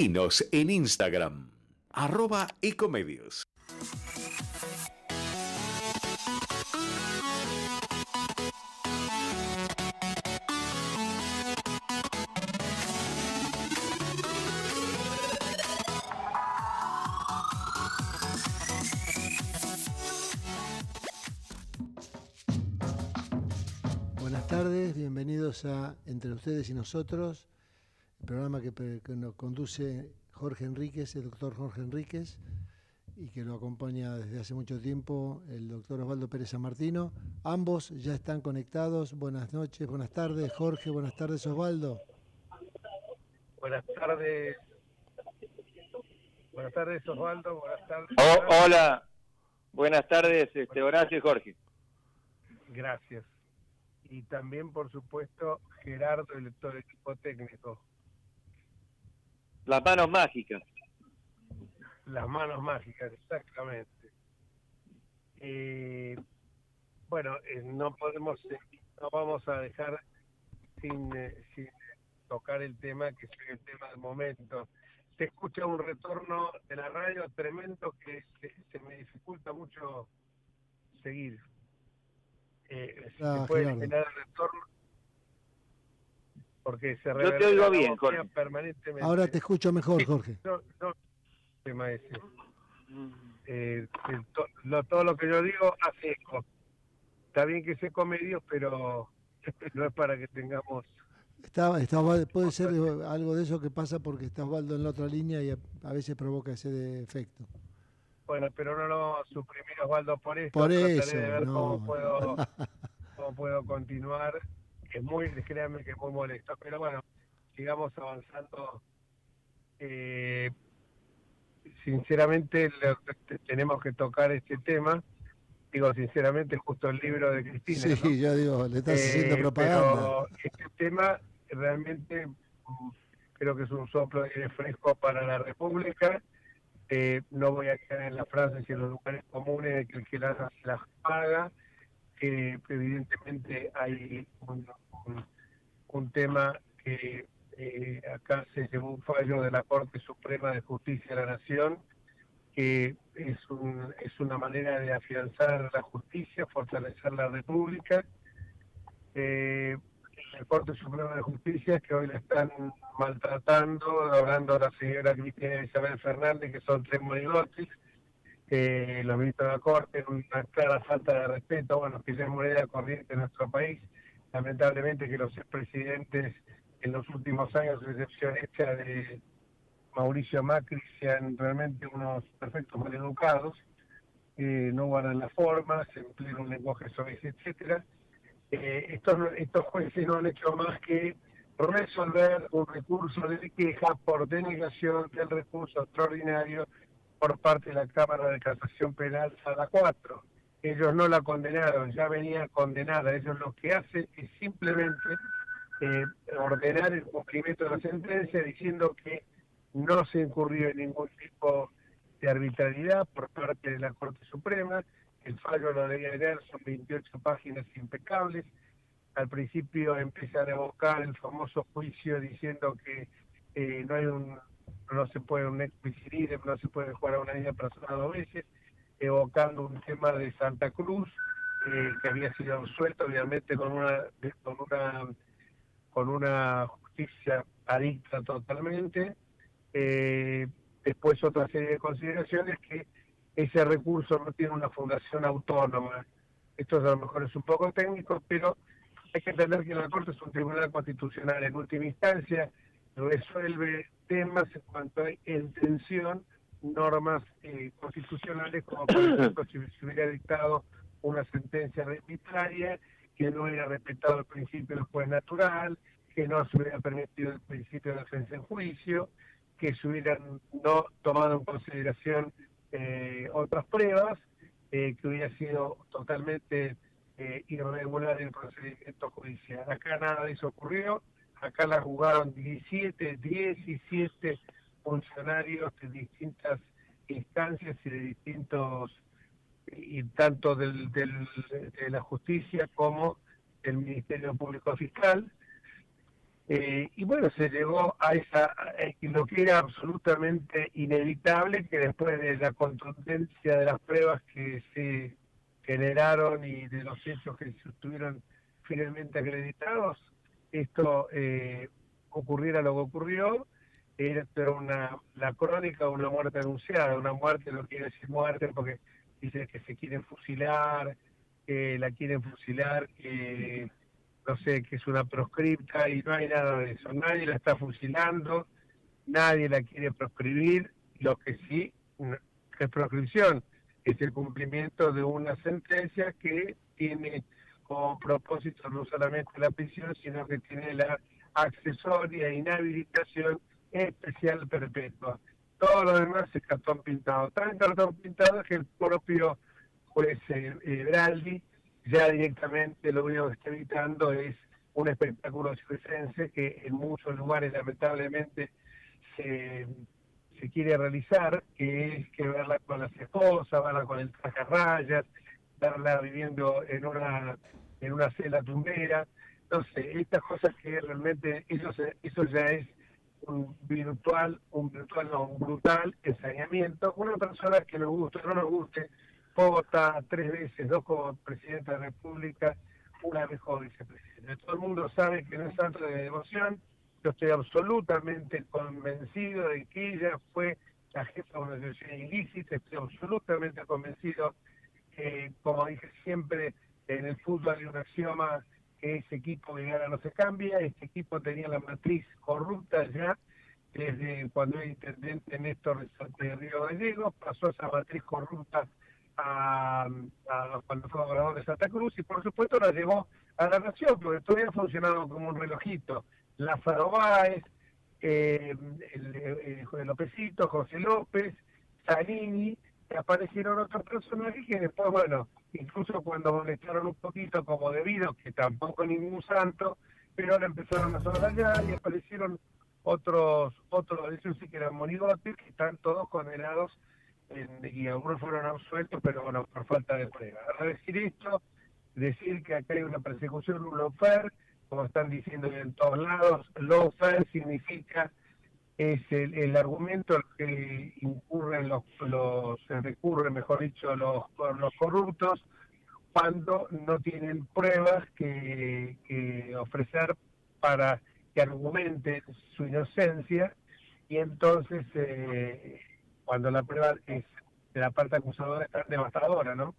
Seguinos en Instagram, @ecomedios. Buenas tardes, bienvenidos a Entre Ustedes y Nosotros, el programa que nos conduce Jorge Enríquez, el doctor Jorge Enríquez, y que lo acompaña desde hace mucho tiempo el doctor Osvaldo Pérez San Martino. Ambos ya están conectados. Buenas noches, buenas tardes, Jorge, buenas tardes, Osvaldo. Buenas tardes Osvaldo, buenas tardes. Hola, buenas tardes Horacio y Jorge. Gracias. Y también, por supuesto, Gerardo, el equipo técnico. Las manos mágicas. Las manos mágicas, exactamente. No vamos a dejar sin tocar el tema que es el tema del momento. Se escucha un retorno de la radio tremendo que se me dificulta mucho seguir. Se puede generar el retorno porque se Yo te oigo bien, Jorge. Permanentemente. Ahora te escucho mejor, Jorge. No, tema ese. Todo lo que yo digo hace eco. Está bien que se comedios, pero no es para que tengamos... Puede ser algo de eso que pasa porque está Osvaldo en la otra línea y a veces provoca ese efecto. Bueno, pero no lo vamos a suprimir, Osvaldo, por esto. Por Trataré eso, de ver no. cómo puedo continuar. Créanme que es muy molesto, pero bueno, sigamos avanzando. Sinceramente, tenemos que tocar este tema. Digo, sinceramente, justo el libro de Cristina, Sí, ¿no? yo digo, le estás haciendo propaganda. Pero este tema realmente creo que es un soplo de aire fresco para la República. No voy a quedar en las frases y en los lugares comunes de que el que las paga. Evidentemente hay un tema que acá se llevó un fallo de la Corte Suprema de Justicia de la Nación, que es una manera de afianzar la justicia, fortalecer la República. La Corte Suprema de Justicia, que hoy la están maltratando, hablando de la señora Cristina Isabel Fernández, que son 3 monigotes, los ministros de la Corte, una clara falta de respeto, bueno, que ya es moneda corriente en nuestro país. Lamentablemente que los expresidentes en los últimos años, a excepción hecha de Mauricio Macri, sean realmente unos perfectos maleducados, no guardan las formas, emplean un lenguaje soez, etcétera. Estos jueces no han hecho más que resolver un recurso de queja por denegación del recurso extraordinario por parte de la Cámara de Casación Penal Sala 4. Ellos no la condenaron, ya venía condenada. Ellos lo que hacen es simplemente ordenar el cumplimiento de la sentencia diciendo que no se incurrió en ningún tipo de arbitrariedad por parte de la Corte Suprema. El fallo lo debía leer, son 28 páginas impecables. Al principio empiezan a evocar el famoso juicio diciendo que no se puede un explicit, no se puede jugar a una misma persona 2 veces, evocando un tema de Santa Cruz, que había sido absuelto obviamente con una justicia adicta totalmente. Después otra serie de consideraciones, que ese recurso no tiene una fundación autónoma. Esto a lo mejor es un poco técnico, pero hay que entender que la Corte es un tribunal constitucional en última instancia, resuelve temas en cuanto a intención, normas constitucionales, como por ejemplo si se hubiera dictado una sentencia arbitraria, que no hubiera respetado el principio del juez natural, que no se hubiera permitido el principio de defensa en juicio, que se hubieran no tomado en consideración otras pruebas, que hubiera sido totalmente irregular el procedimiento judicial. Acá nada de eso ocurrió. Acá la jugaron 17 funcionarios de distintas instancias y de distintos, y tanto de la justicia como del Ministerio Público Fiscal. Y bueno, se llegó a lo que era absolutamente inevitable, que después de la contundencia de las pruebas que se generaron y de los hechos que se estuvieron finalmente acreditados, esto ocurriera lo que ocurrió. Era la crónica de una muerte anunciada. Una muerte no quiere decir muerte porque dice que se quieren fusilar, que la quieren fusilar, que no sé, que es una proscripta, y no hay nada de eso. Nadie la está fusilando, nadie la quiere proscribir. Lo que sí es proscripción es el cumplimiento de una sentencia que tiene como propósito no solamente la prisión, sino que tiene la accesoria inhabilitación especial perpetua. Todo lo demás es cartón pintado. Tan cartón pintado que el propio juez Braldi ya directamente lo único que está evitando es un espectáculo circense que en muchos lugares lamentablemente se quiere realizar, que es que verla con las esposas, verla con el traje a rayas, verla viviendo en una celda tumbera. No sé, estas cosas que realmente eso ya es un brutal ensañamiento. Una persona que nos guste o no nos guste, vota 3 veces, 2 como presidenta de la República, una mejor vicepresidenta. Todo el mundo sabe que no es santo de devoción. Yo estoy absolutamente convencido de que ella fue la jefa de una organización ilícita. Estoy absolutamente convencido que, como dije siempre, en el fútbol hay un axioma, que ese equipo que gana no se cambia. Este equipo tenía la matriz corrupta ya desde cuando era intendente Néstor de Río Gallegos, pasó esa matriz corrupta cuando fue gobernador de Santa Cruz, y por supuesto la llevó a la nación, porque todavía funcionaba como un relojito. Lázaro Báez, Lópezito, José López, Zanini, que aparecieron otros personajes que después, bueno, incluso cuando molestaron un poquito como debido, que tampoco ningún santo, pero ahora empezaron a soslayar y aparecieron otros, esos sí que eran monigotes, que están todos condenados y algunos fueron absueltos, pero bueno, por falta de prueba. Al decir esto, decir que acá hay una persecución, un lawfare, como están diciendo en todos lados. Lawfare significa, es el argumento al que incurren se recurren, mejor dicho, los corruptos, cuando no tienen pruebas que ofrecer para que argumenten su inocencia, y entonces cuando la prueba es de la parte acusadora es tan devastadora, ¿no?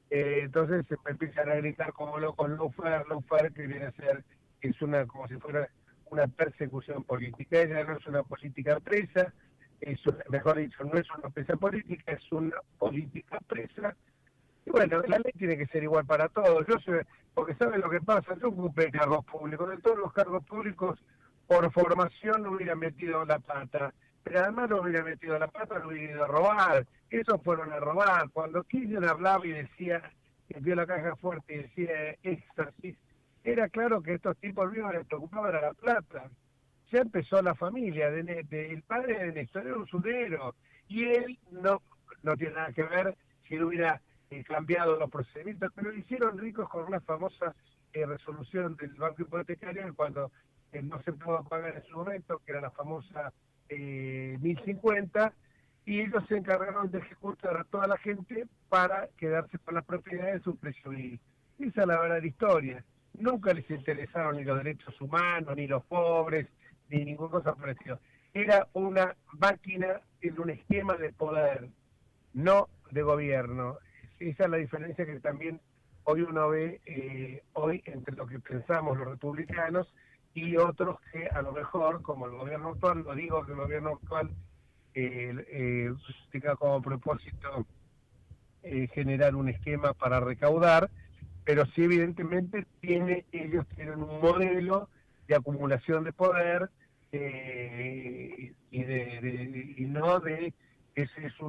Entonces se empiezan a gritar como locos, lawfare, que viene a ser, como si fuera una persecución política. Ella no es una política presa, mejor dicho, no es una presa política, es una política presa. Y bueno, la ley tiene que ser igual para todos. Porque ¿saben lo que pasa? Yo ocupé cargos públicos. De todos los cargos públicos, por formación no hubiera metido la pata. Pero además no hubiera metido la pata, no hubiera ido a robar. Esos fueron a robar. Cuando Kirchner hablaba y decía, que vio la caja fuerte y decía éxtasis, era claro que estos tipos vivos les preocupaba era la plata. Ya empezó la familia, el padre de Néstor era un usurero, y él no tiene nada que ver si él hubiera cambiado los procedimientos, pero lo hicieron ricos con una famosa resolución del Banco Hipotecario cuando no se pudo pagar en su momento, que era la famosa 1050, y ellos se encargaron de ejecutar a toda la gente para quedarse con las propiedades de un precio vil. Esa es la verdadera historia. Nunca les interesaron ni los derechos humanos, ni los pobres, ni ninguna cosa parecida. Era una máquina en un esquema de poder, no de gobierno. Esa es la diferencia que también hoy uno ve hoy entre lo que pensamos los republicanos y otros que a lo mejor, como el gobierno actual, lo digo que el gobierno actual tenga como propósito generar un esquema para recaudar, pero sí evidentemente ellos tienen un modelo de acumulación de poder y no de ese es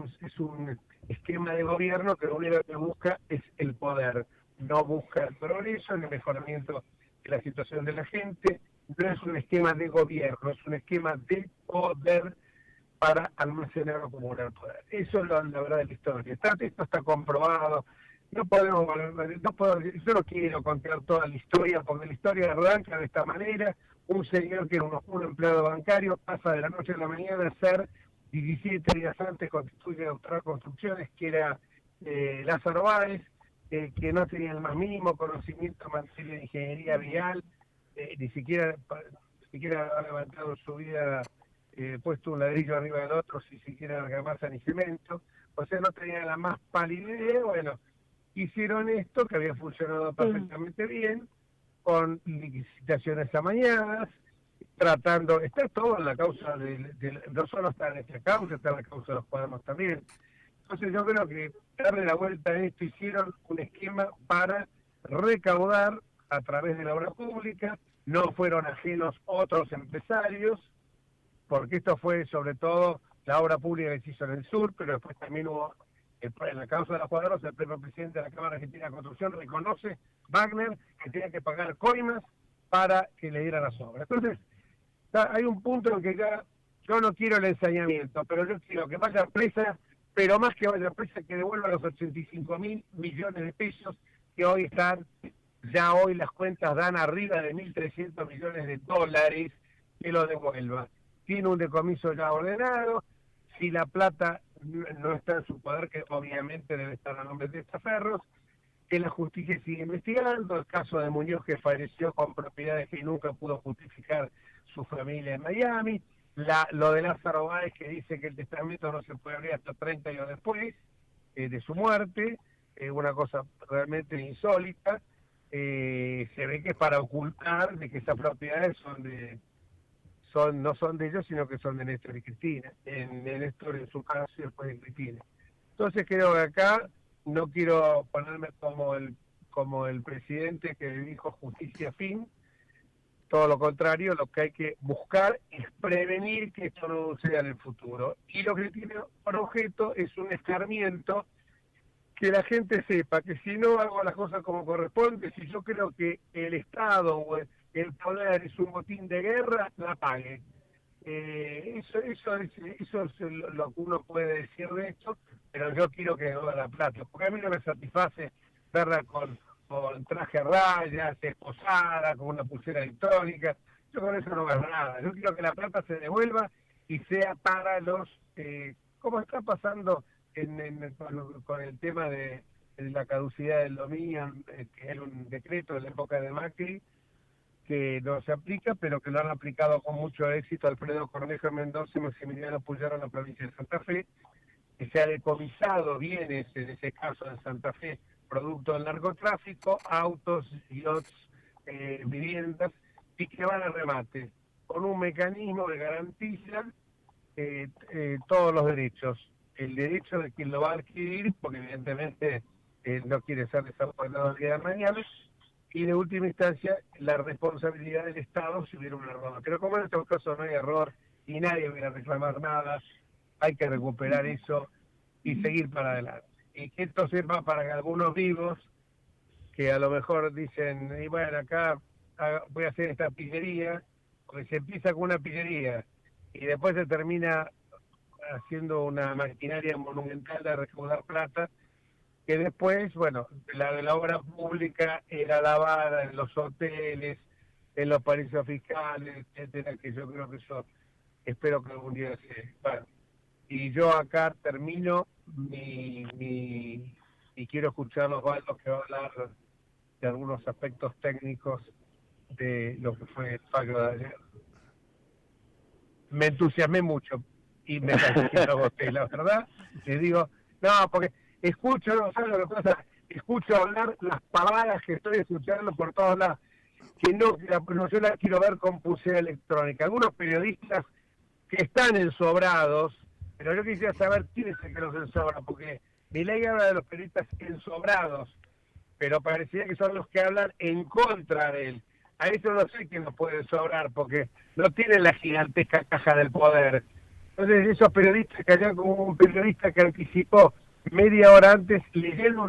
un esquema de gobierno que lo único que busca es el poder, no busca el progreso, el mejoramiento de la situación de la gente. No es un esquema de gobierno, es un esquema de poder para almacenar o acumular poder. Eso es la verdad de la historia. Esto está comprobado. Yo no quiero contar toda la historia, porque la historia arranca de esta manera. un señor que era un empleado bancario pasa de la noche a la mañana a ser 17 días antes constituye Austral Construcciones, que era Lázaro Báez, que no tenía el más mínimo conocimiento en materia de ingeniería vial, ni siquiera ha levantado en su vida, puesto un ladrillo arriba del otro, si siquiera argamasa ni cemento, o sea, no tenía la más pálida idea. Bueno, hicieron esto que había funcionado perfectamente bien, con licitaciones amañadas, tratando, está todo en la causa no solo está en esta causa, está en la causa de los cuadernos también. Entonces yo creo que darle la vuelta a esto, hicieron un esquema para recaudar a través de la obra pública, no fueron ajenos otros empresarios, porque esto fue sobre todo la obra pública que se hizo en el sur, pero después también hubo, en la causa de los cuadros, el propio presidente de la Cámara Argentina de Construcción reconoce, Wagner, que tenía que pagar coimas para que le dieran las obras. Entonces, hay un punto en que ya, yo no quiero el ensañamiento, pero yo quiero que vaya presa, pero más que vaya presa, que devuelva los 85.000 millones de pesos que hoy están, ya hoy las cuentas dan arriba de 1.300 millones de dólares, que lo devuelva. Tiene un decomiso ya ordenado, si la plata no está en su poder, que obviamente debe estar a nombre de Testaferros, que la justicia sigue investigando, el caso de Muñoz, que falleció con propiedades que nunca pudo justificar su familia en Miami, lo de Lázaro Báez, que dice que el testamento no se puede abrir hasta 30 años después de su muerte, una cosa realmente insólita. Se ve que es para ocultar de que esas propiedades no son de ellos, sino que son de Néstor y Cristina, de Néstor en su caso y después de Cristina. Entonces creo que acá no quiero ponerme como el presidente que dijo justicia fin, todo lo contrario, lo que hay que buscar es prevenir que esto no suceda en el futuro. Y lo que tiene por objeto es un escarmiento, que la gente sepa que si no hago las cosas como corresponde, si yo creo que el Estado o el poder es un botín de guerra, la pague. Eso es lo que uno puede decir de esto, pero yo quiero que no la plata, porque a mí no me satisface verla con traje a rayas, esposada, con una pulsera electrónica. Yo con eso no veo nada. Yo quiero que la plata se devuelva y sea para los, como está pasando con el tema de la caducidad del dominio, que era un decreto de la época de Macri, que no se aplica, pero que lo han aplicado con mucho éxito Alfredo Cornejo Mendoza y Maximiliano Puyaro en la provincia de Santa Fe, que se ha decomisado bienes, en ese caso en Santa Fe, producto del narcotráfico, autos, yachts, viviendas, y que van a remate, con un mecanismo que garantiza todos los derechos. El derecho de quien lo va a adquirir, porque evidentemente no quiere ser desafortunado el día de mañana, y de última instancia la responsabilidad del Estado si hubiera un error. Pero como en estos casos no hay error y nadie viene a reclamar nada, hay que recuperar eso y seguir para adelante. Y que esto sepa para que algunos vivos, que a lo mejor dicen, y bueno, acá voy a hacer esta pillería, porque se empieza con una pillería y después se termina haciendo una maquinaria monumental de recaudar plata, que después, bueno, la de la obra pública era lavada en los hoteles, en los paraísos fiscales, etcétera, que yo creo que eso, espero que algún día se... Bueno, y yo acá termino y quiero escuchar los Osvaldo, que va a hablar de algunos aspectos técnicos de lo que fue el fallo de ayer. Me entusiasmé mucho y me parece que lo agoté, la verdad. Les digo, no, porque escucho, no sabes lo que pasa, escucho hablar las pavadas que estoy escuchando por todos lados, que no yo la quiero ver con pulsera electrónica. Algunos periodistas que están ensobrados, pero yo quisiera saber quién es el que los ensobra, porque Milei habla de los periodistas ensobrados, pero parecería que son los que hablan en contra de él. A eso no sé quién nos puede sobrar, porque no tienen la gigantesca caja del poder. Entonces esos periodistas que allá, como un periodista que anticipó media hora antes, leyendo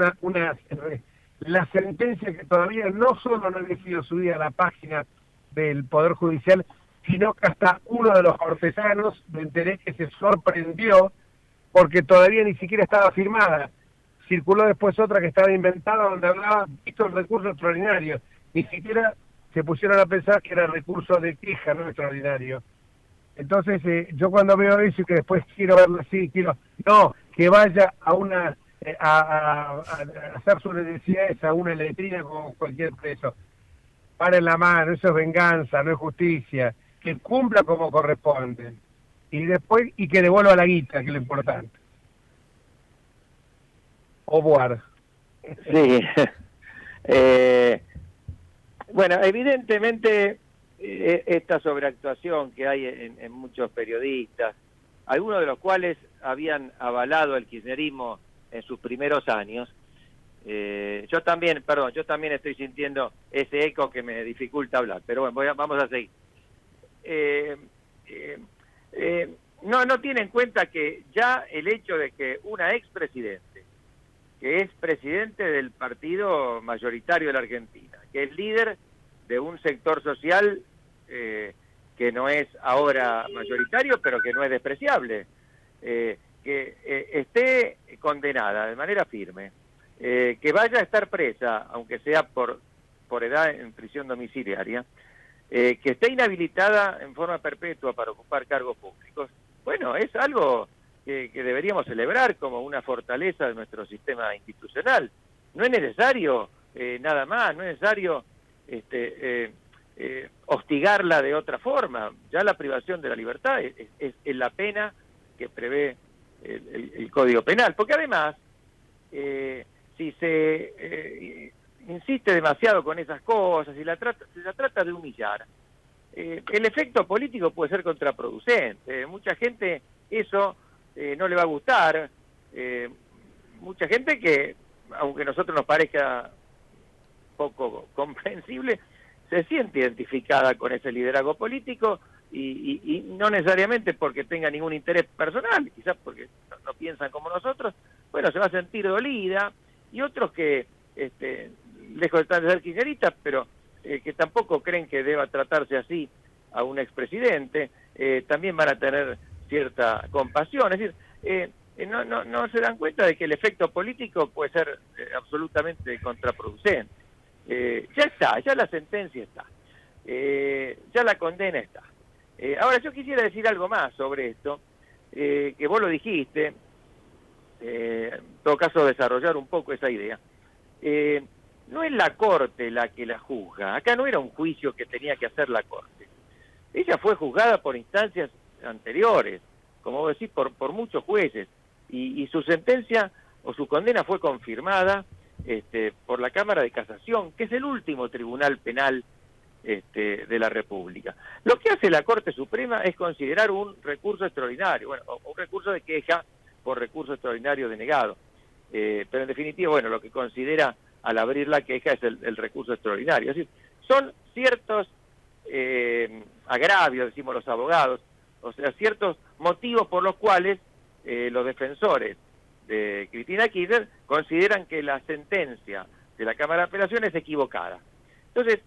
la sentencia que todavía no solo no había sido subida a la página del Poder Judicial, sino que hasta uno de los cortesanos, me enteré que se sorprendió porque todavía ni siquiera estaba firmada. Circuló después otra que estaba inventada donde hablaba, visto el recurso extraordinario. Ni siquiera se pusieron a pensar que era recurso de queja, no extraordinario. Entonces, yo cuando veo eso y que después quiero verlo así, no, que vaya a una, a hacer sus necesidades a una letrina con cualquier preso. Paren la mano, eso es venganza, no es justicia. Que cumpla como corresponde. Y después, y que devuelva la guita, que es lo importante. Oboar. Sí. Bueno, evidentemente esta sobreactuación que hay en muchos periodistas, algunos de los cuales habían avalado el kirchnerismo en sus primeros años, yo también estoy sintiendo ese eco que me dificulta hablar, pero bueno, vamos a seguir. No tiene en cuenta que ya el hecho de que una expresidente, que es presidente del partido mayoritario de la Argentina, que es líder de un sector social que no es ahora mayoritario, pero que no es despreciable, que esté condenada de manera firme, que vaya a estar presa, aunque sea por edad en prisión domiciliaria, que esté inhabilitada en forma perpetua para ocupar cargos públicos, bueno, es algo que deberíamos celebrar como una fortaleza de nuestro sistema institucional. No es necesario nada más, no es necesario hostigarla de otra forma. Ya la privación de la libertad es la pena que prevé el Código Penal, porque además, si se insiste demasiado con esas cosas, si se la trata de humillar, el efecto político puede ser contraproducente. Mucha gente eso no le va a gustar, mucha gente que, aunque a nosotros nos parezca poco comprensible, se siente identificada con ese liderazgo político y no necesariamente porque tenga ningún interés personal, quizás porque no piensan como nosotros, bueno, se va a sentir dolida, y otros que, lejos de ser kirchneristas, pero que tampoco creen que deba tratarse así a un expresidente, también van a tener cierta compasión. Es decir, no se dan cuenta de que el efecto político puede ser absolutamente contraproducente. Ya está, ya la sentencia está, ya la condena está. Ahora yo quisiera decir algo más sobre esto, que vos lo dijiste, en todo caso desarrollar un poco esa idea. No es la Corte la que la juzga, acá no era un juicio que tenía que hacer la Corte. Ella fue juzgada por instancias anteriores, como vos decís, por muchos jueces, y su sentencia o su condena fue confirmada por la Cámara de Casación, que es el último tribunal penal de la República. Lo que hace la Corte Suprema es considerar un recurso extraordinario, bueno, o un recurso de queja por recurso extraordinario denegado. Pero en definitiva, bueno, lo que considera al abrir la queja es el recurso extraordinario. Es decir, son ciertos agravios, decimos los abogados, o sea, ciertos motivos por los cuales los defensores de Cristina Kirchner consideran que la sentencia de la Cámara de Apelación es equivocada. Entonces,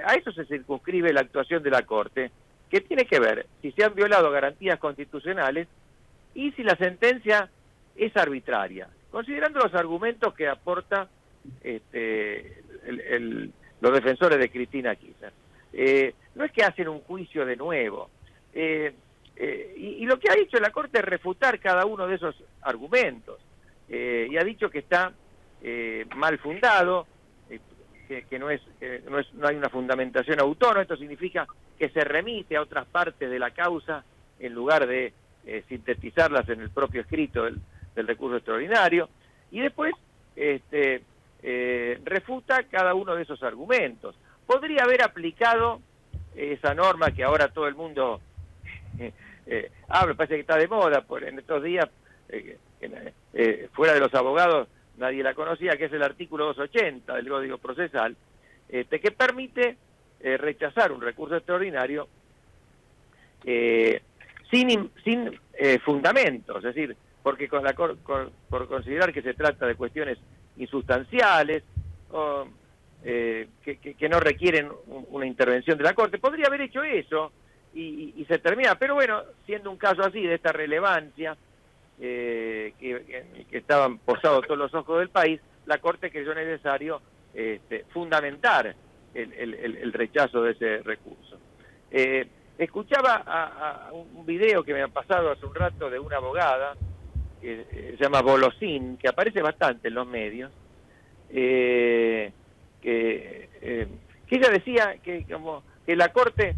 a eso se circunscribe la actuación de la Corte, que tiene que ver si se han violado garantías constitucionales y si la sentencia es arbitraria, considerando los argumentos que aporta los defensores de Cristina Kirchner. No es que hacen un juicio de nuevo, y lo que ha dicho la Corte es refutar cada uno de esos argumentos, y ha dicho que está mal fundado, que no hay una fundamentación autónoma. Esto significa que se remite a otras partes de la causa en lugar de sintetizarlas en el propio escrito del recurso extraordinario, y después refuta cada uno de esos argumentos. Podría haber aplicado esa norma que ahora todo el mundo habla, parece que está de moda en estos días, fuera de los abogados nadie la conocía, que es el artículo 280 del Código Procesal, que permite rechazar un recurso extraordinario sin fundamentos, es decir, porque por considerar que se trata de cuestiones insustanciales o que no requieren una intervención de la Corte. Podría haber hecho eso y se termina, pero bueno, siendo un caso así de esta relevancia, que estaban posados todos los ojos del país, la Corte creyó necesario fundamentar el rechazo de ese recurso. Escuchaba a un video que me han pasado hace un rato de una abogada que se llama Bolosín, que aparece bastante en los medios, que ella decía que la Corte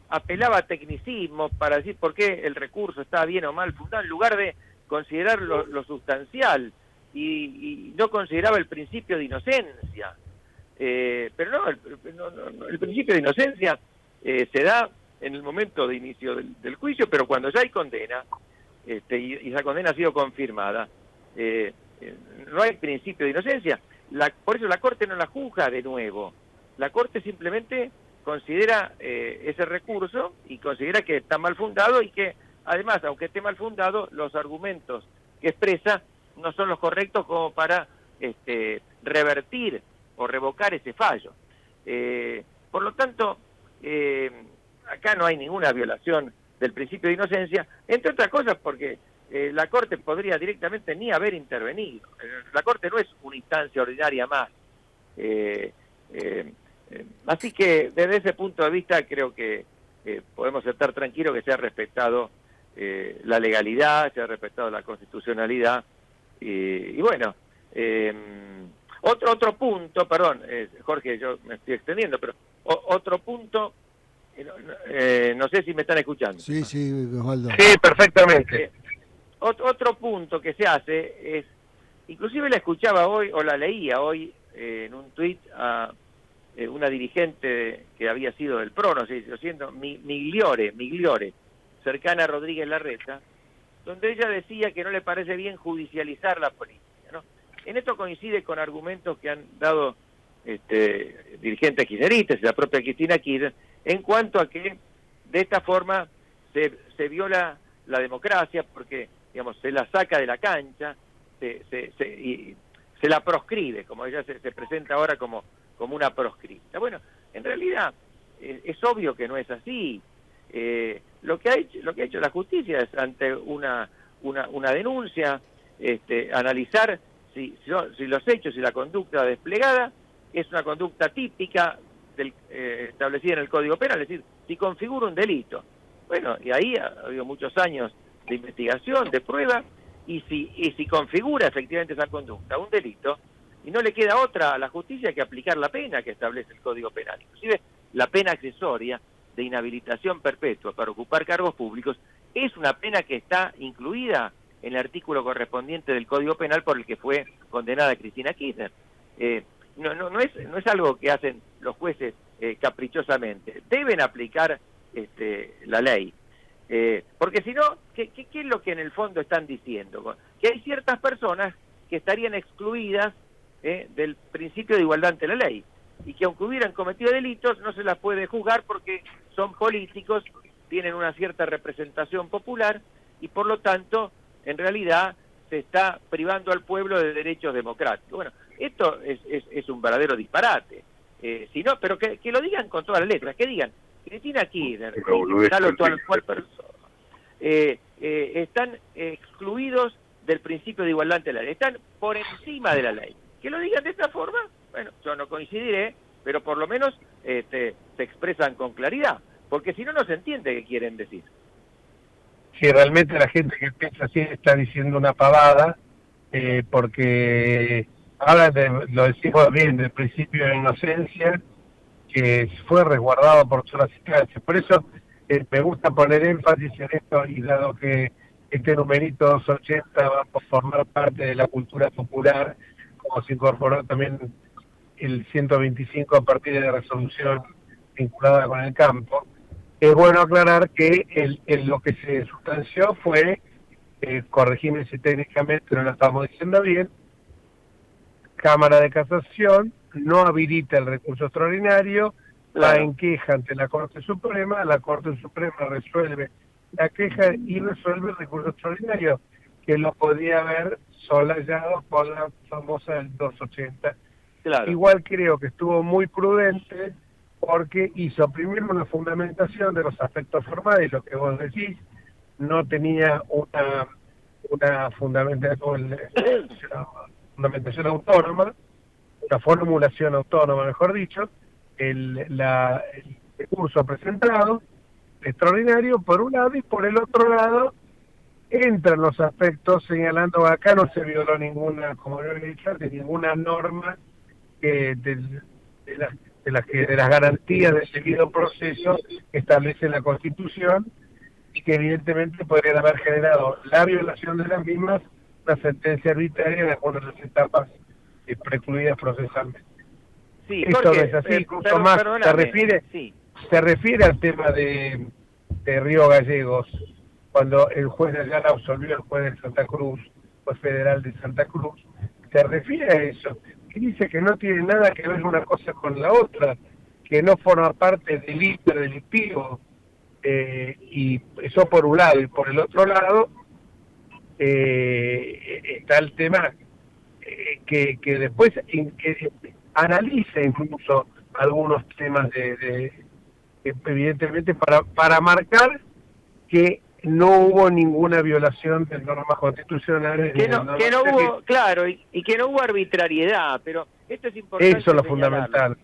apelaba a tecnicismo para decir por qué el recurso estaba bien o mal fundado, en lugar de considerar lo sustancial, y no consideraba el principio de inocencia. Pero no, el principio de inocencia se da en el momento de inicio del juicio, pero cuando ya hay condena, y esa condena ha sido confirmada, no hay principio de inocencia. Por eso la Corte no la juzga de nuevo. La Corte simplemente considera ese recurso y considera que está mal fundado, y que además, aunque esté mal fundado, los argumentos que expresa no son los correctos como para revertir o revocar ese fallo. Por lo tanto, acá no hay ninguna violación del principio de inocencia, entre otras cosas porque la Corte podría directamente ni haber intervenido. La Corte no es una instancia ordinaria más. Así que desde ese punto de vista creo que podemos estar tranquilos que se ha respetado la legalidad, se ha respetado la constitucionalidad, y bueno, otro punto, perdón, Jorge, yo me estoy extendiendo, pero otro punto, no sé si me están escuchando. Sí, Osvaldo. Sí, perfectamente. Otro punto que se hace es, inclusive la escuchaba hoy, o la leía hoy, en un tuit a una dirigente que había sido del PRO, no sé si siendo Migliore, cercana a Rodríguez Larreta, donde ella decía que no le parece bien judicializar la política, ¿no? En esto coincide con argumentos que han dado dirigentes kirchneristas y la propia Cristina Kirchner, en cuanto a que de esta forma se viola la democracia, porque digamos se la saca de la cancha, y se la proscribe, como ella se presenta ahora como una proscripta. Bueno, en realidad es obvio que no es así. Lo que ha hecho la justicia es, ante una denuncia, analizar si los hechos y la conducta desplegada es una conducta típica establecida en el Código Penal, es decir, si configura un delito. Bueno, y ahí ha habido muchos años de investigación, de prueba, y si configura efectivamente esa conducta un delito, y no le queda otra a la justicia que aplicar la pena que establece el Código Penal. Inclusive la pena accesoria de inhabilitación perpetua para ocupar cargos públicos es una pena que está incluida en el artículo correspondiente del Código Penal por el que fue condenada Cristina Kirchner. No es algo que hacen los jueces caprichosamente. Deben aplicar la ley. Porque si no, ¿qué es lo que en el fondo están diciendo? Que hay ciertas personas que estarían excluidas del principio de igualdad ante la ley, y que aunque hubieran cometido delitos no se las puede juzgar porque son políticos, tienen una cierta representación popular, y por lo tanto en realidad se está privando al pueblo de derechos democráticos. Bueno, esto es un verdadero disparate. Si no, pero que lo digan con todas las letras, que digan Cristina Kirchner, cual persona, están excluidos del principio de igualdad ante la ley, están por encima de la ley. Que lo digan de esta forma, bueno, yo no coincidiré, pero por lo menos se expresan con claridad, porque si no, no se entiende qué quieren decir. Si realmente la gente que piensa así está diciendo una pavada, porque hablan lo decimos bien, del principio de inocencia, que fue resguardado por todas las instancias. Por eso me gusta poner énfasis en esto, y dado que este numerito 280 va a formar parte de la cultura popular, como se incorporó también el 125 a partir de la resolución vinculada con el campo, es bueno aclarar que lo que se sustanció fue, corregime si técnicamente no lo estamos diciendo bien, Cámara de Casación no habilita el recurso extraordinario, va en queja ante la Corte Suprema, la Corte Suprema resuelve la queja y resuelve el recurso extraordinario, que lo podía haber solayado por la famosa del 280. Claro. Igual creo que estuvo muy prudente, porque hizo primero una fundamentación de los aspectos formales, lo que vos decís, no tenía una fundamentación autónoma, una formulación autónoma, mejor dicho, el recurso presentado, extraordinario, por un lado, y por el otro lado, entran los aspectos señalando que acá no se violó ninguna, como yo he dicho antes, ninguna norma de las garantías del debido proceso que establece la Constitución, y que evidentemente podrían haber generado la violación de las mismas, una sentencia arbitraria en alguna de las etapas precluidas procesalmente. Sí, Esto Jorge, no es así, incluso más se refiere al tema de Río Gallegos, cuando el juez de allá la absolvió, el juez de Santa Cruz, juez federal de Santa Cruz, se refiere a eso, y dice que no tiene nada que ver una cosa con la otra, que no forma parte del hiperdelictivo, y eso por un lado, y por el otro lado está el tema que después analiza incluso algunos temas evidentemente para marcar que no hubo ninguna violación de normas constitucionales. Que no hubo, claro, y que no hubo arbitrariedad, pero esto es importante. Eso es lo señalarlo. fundamental.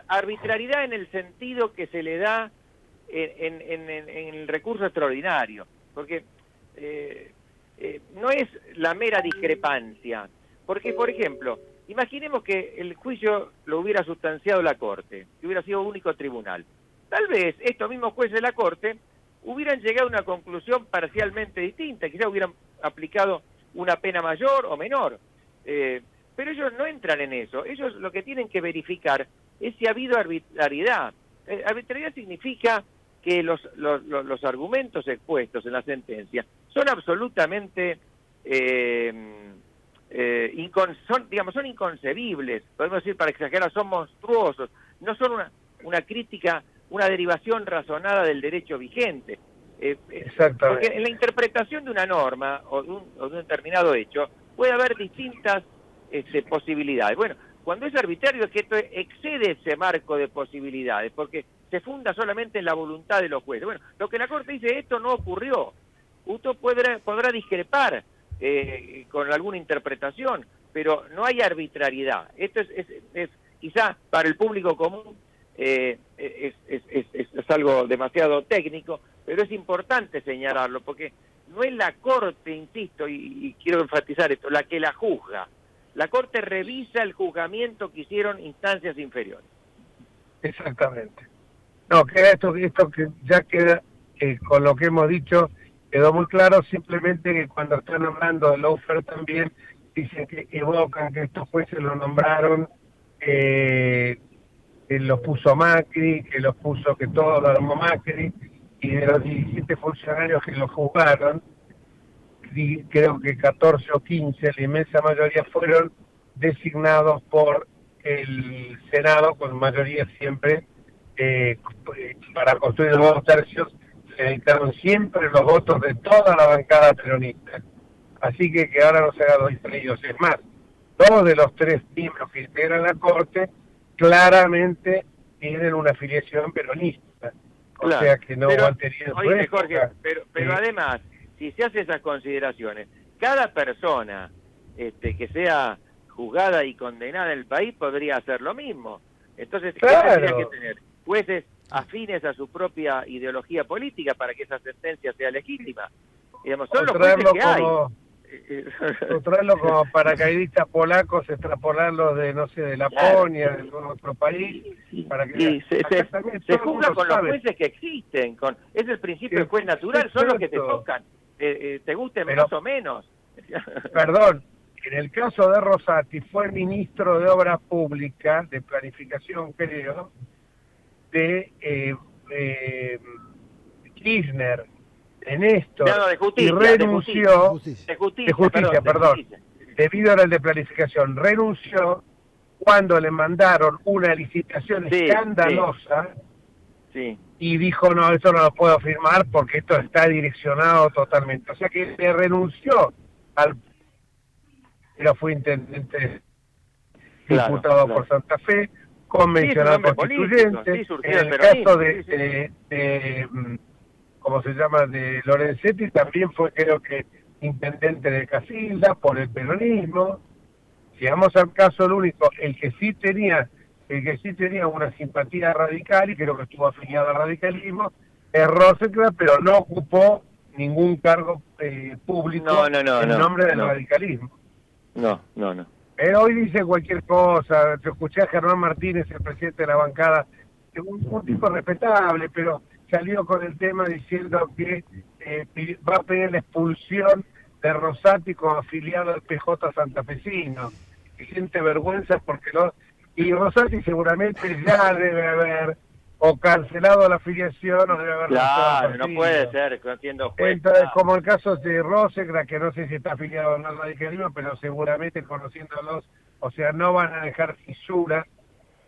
Arbitrariedad en el sentido que se le da en el recurso extraordinario, porque no es la mera discrepancia, porque, por ejemplo, imaginemos que el juicio lo hubiera sustanciado la Corte, que hubiera sido único tribunal. Tal vez estos mismos jueces de la Corte hubieran llegado a una conclusión parcialmente distinta, quizás hubieran aplicado una pena mayor o menor, pero ellos no entran en eso. Ellos lo que tienen que verificar es si ha habido arbitrariedad. Arbitrariedad significa que los argumentos expuestos en la sentencia son absolutamente son inconcebibles, podemos decir, para exagerar, son monstruosos, no son una crítica, una derivación razonada del derecho vigente. Exactamente. Porque en la interpretación de una norma o de un determinado hecho puede haber distintas posibilidades. Bueno, cuando es arbitrario es que esto excede ese marco de posibilidades, porque se funda solamente en la voluntad de los jueces. Bueno, lo que la Corte dice, esto no ocurrió. Usted podrá discrepar con alguna interpretación, pero no hay arbitrariedad. Esto es quizá para el público común es algo demasiado técnico, pero es importante señalarlo, porque no es la Corte, insisto, y quiero enfatizar esto, la que la juzga. La Corte revisa el juzgamiento que hicieron instancias inferiores. Exactamente. No, queda esto que ya queda, con lo que hemos dicho, quedó muy claro, simplemente que cuando están hablando de lawfare también, dicen que evocan que estos jueces lo nombraron, que los puso Macri, que todo lo armó Macri, y de los 17 funcionarios que lo juzgaron, creo que 14 o 15, la inmensa mayoría fueron designados por el Senado, con mayoría siempre, para construir los 2 tercios, se necesitaron siempre los votos de toda la bancada peronista. Así que ahora no se haga los distraídos. Es más, 2 de los 3 miembros que integran la Corte claramente tienen una afiliación peronista. Claro, o sea que no han tenido... Oye, Jorge, pero además, si se hace esas consideraciones, cada persona que sea juzgada y condenada en el país podría hacer lo mismo. Entonces, claro, ¿qué tendría que tener? Jueces afines a su propia ideología política para que esa sentencia sea legítima. Digamos, son los jueces que hay. O traerlo como paracaidistas polacos, extrapolarlos de, no sé, de Laponia, de algún otro país, para que se juzga con los jueces que existen, es el principio del juez natural, son los que te tocan, te gusten más o menos. Perdón, en el caso de Rosati fue ministro de Obras Públicas, de Planificación, creo, de Kirchner, en esto, de justicia, y renunció, de justicia, perdón, debido al de Planificación, renunció cuando le mandaron una licitación escandalosa, y dijo, no, esto no lo puedo firmar porque esto está direccionado totalmente. O sea que le renunció pero fue intendente, diputado por Santa Fe, convencional constituyente. En el caso de ¿cómo se llama?, de Lorenzetti, también fue, creo que, intendente de Casilda por el peronismo. Si vamos al caso, el único, el que sí tenía El que sí tenía una simpatía radical, y creo que estuvo afiliado al radicalismo, es Rosecrans, pero no ocupó ningún cargo público en nombre del radicalismo. No. Hoy dice cualquier cosa. Te escuché a Germán Martínez, el presidente de la bancada, un tipo respetable, pero salió con el tema diciendo que va a pedir la expulsión de Rosati como afiliado al PJ santafesino, que siente vergüenza porque y Rosati seguramente ya debe haber o cancelado la afiliación o debe haber... Claro, no puede ser, no entiendo. Entonces, como el caso de Rosecrans, que no sé si está afiliado al radicalismo, pero seguramente conociéndolos, o sea, no van a dejar fisuras